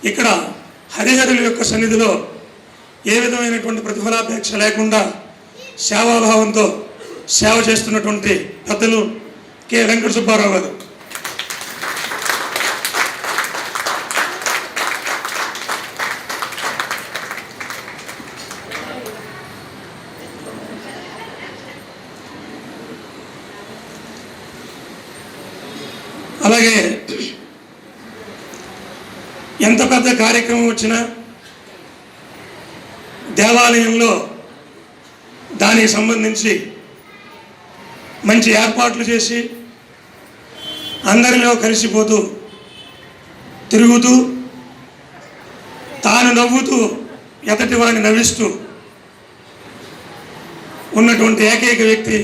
ఇక్కడ హరిహరుల యొక్క సన్నిధిలో ఏ విధమైనటువంటి ప్రతిఫలాపేక్ష లేకుండా సేవాభావంతో సేవ చేస్తున్నటువంటి పెద్దలు కె వెంకట సుబ్బారావు గారు. అలాగే ఎంత పెద్ద కార్యక్రమం వచ్చినా దేవాలయంలో దానికి సంబంధించి మంచి ఏర్పాట్లు చేసి అందరిలో కలిసిపోతూ తిరుగుతూ తాను నవ్వుతూ ఎదటి వాడిని నవ్విస్తూ ఉన్నటువంటి ఏకైక వ్యక్తి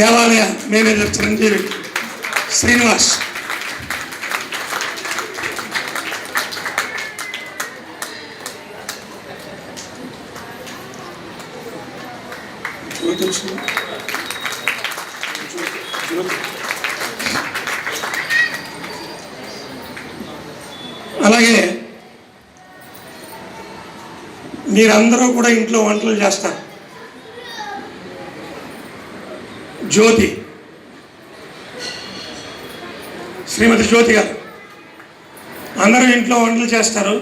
దేవాలయ మేనేజర్ చిరంజీవి శ్రీనివాస్. అలాగే మీరందరూ కూడా ఇంట్లో వంటలు చేస్తారు. జ్యోతి, శ్రీమతి జ్యోతి గారు అందరూ ఇంట్లో వంటలు చేస్తారు.